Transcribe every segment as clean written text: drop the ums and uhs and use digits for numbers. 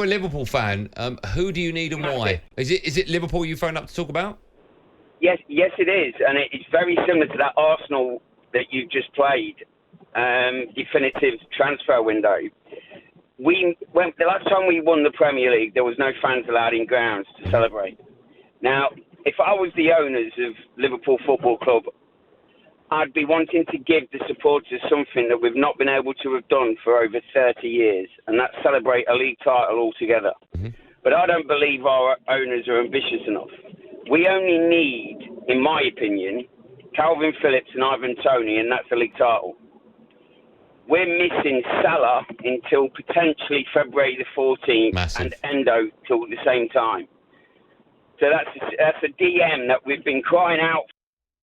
you're a Liverpool fan. Who do you need and why? Is it Liverpool you phoned up to talk about? Yes, it is, and it's very similar to that Arsenal that you just played. Definitive transfer window. The last time we won the Premier League, there was no fans allowed in grounds to celebrate. Now, if I was the owners of Liverpool Football Club, I'd be wanting to give the supporters something that we've not been able to have done for over 30 years, and that's celebrate a league title altogether. But I don't believe our owners are ambitious enough. We only need, in my opinion, Calvin Phillips and Ivan Toney, and that's a league title. We're missing Salah until potentially February the 14th. Massive. And Endo till the same time. So that's a DM that we've been crying out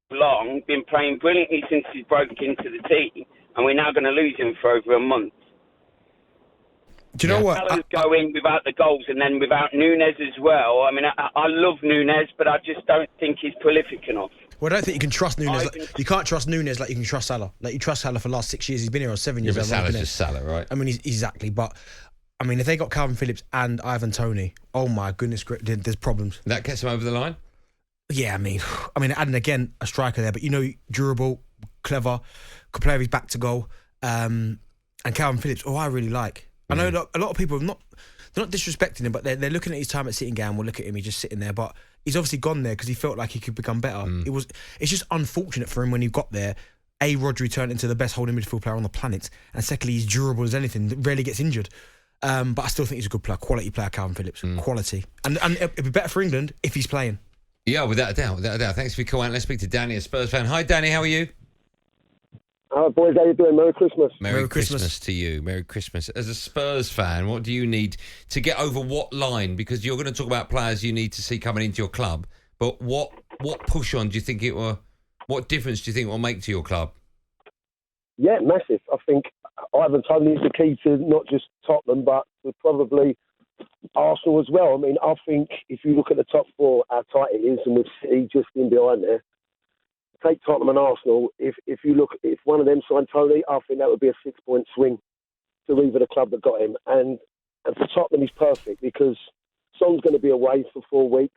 for long, been playing brilliantly since he's broke into the team, and we're now going to lose him for over a month. Do you know what? Salah's going without the goals, and then without Nunes as well. I mean, I love Nunes, but I just don't think he's prolific enough. Well, I don't think you can trust Nunes. You can't trust Nunes like you can trust Salah. Like you trust Salah for the last 6 years. He's been here, or 7 years. Yeah, but Salah's just Salah, right? I mean, exactly. But I mean, if they got Calvin Phillips and Ivan Toney, oh my goodness, there's problems. That gets him over the line? Yeah, I mean, and again, a striker there, but durable, clever, could play with his back to goal. And Calvin Phillips, I really like. I know a lot of people they're not disrespecting him, but they're looking at his time at Sittingbourne. Well, look at him, he's just sitting there. But he's obviously gone there because he felt like he could become better. It's just unfortunate for him when he got there. Rodri turned into the best holding midfield player on the planet, and secondly, he's durable as anything. Rarely gets injured. But I still think he's a good player, quality player, Calvin Phillips, quality, and it'd be better for England if he's playing. Yeah, without a doubt. Thanks for calling. Let's speak to Danny, a Spurs fan. Hi, Danny. How are you? Hi, boys. How you doing? Merry Christmas. Merry Christmas to you. Merry Christmas. As a Spurs fan, what do you need to get over what line? Because you're going to talk about players you need to see coming into your club. But what push on do you think it will? What difference do you think it will make to your club? Yeah, massive. I think Ivan Toney is the key to not just Tottenham, but to probably Arsenal as well. I mean, I think if you look at the top four, our title is, and with City just in behind there. Take Tottenham and Arsenal. If one of them signed Toney, I think that would be a 6-point swing to either the club that got him. And for Tottenham, he's perfect because Son's going to be away for 4 weeks.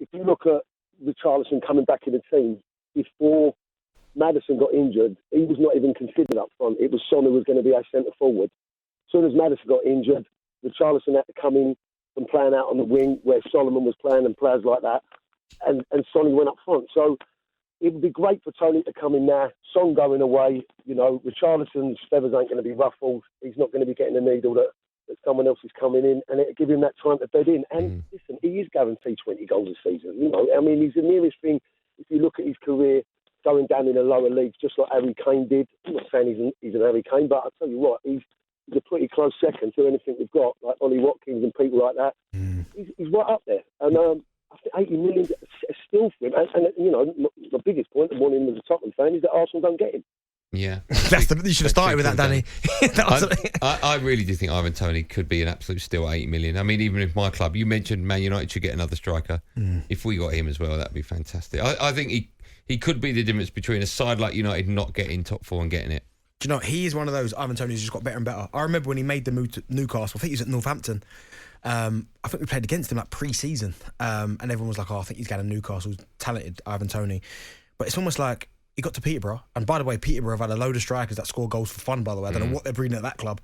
If you look at Richarlison coming back in the team before Maddison got injured, he was not even considered up front. It was Son who was going to be our centre forward. As soon as Maddison got injured, Richarlison had to come in and playing out on the wing where Solomon was playing and players like that, and Sonny went up front. So it would be great for Toney to come in now. Son going away, Richarlison's feathers ain't going to be ruffled. He's not going to be getting the needle that someone else is coming in, and it'll give him that time to bed in. And listen, he is guaranteed 20 goals a season. I mean, he's the nearest thing. If you look at his career going down in the lower leagues, just like Harry Kane did. I'm not saying he's an Harry Kane, but I'll tell you what, he's a pretty close second to anything we've got, like Ollie Watkins and people like that. He's right up there. And I think 80 million is still for him. And the biggest point of wanting him as a Tottenham fan is that Arsenal don't get him. Yeah. You should have started with that, Danny. I really do think Ivan Toney could be an absolute steal at 80 million. I mean, even if my club, you mentioned Man United should get another striker. If we got him as well, that'd be fantastic. I think he could be the difference between a side like United not getting top four and getting it. Do you know, he is one of those, Ivan Toney's just got better and better. I remember when he made the move to Newcastle, I think he was at Northampton. I think we played against him like pre-season. And everyone was like, I think he's going to Newcastle. Talented, Ivan Toney. But it's almost like he got to Peterborough. And by the way, Peterborough have had a load of strikers that score goals for fun, by the way. I don't know what they're breeding at that club.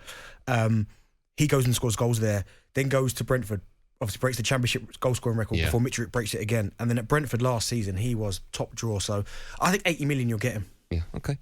He goes and scores goals there. Then goes to Brentford. Obviously breaks the Championship goal scoring record before Mitrovic breaks it again. And then at Brentford last season, he was top draw. So I think 80 million you'll get him. Yeah, okay.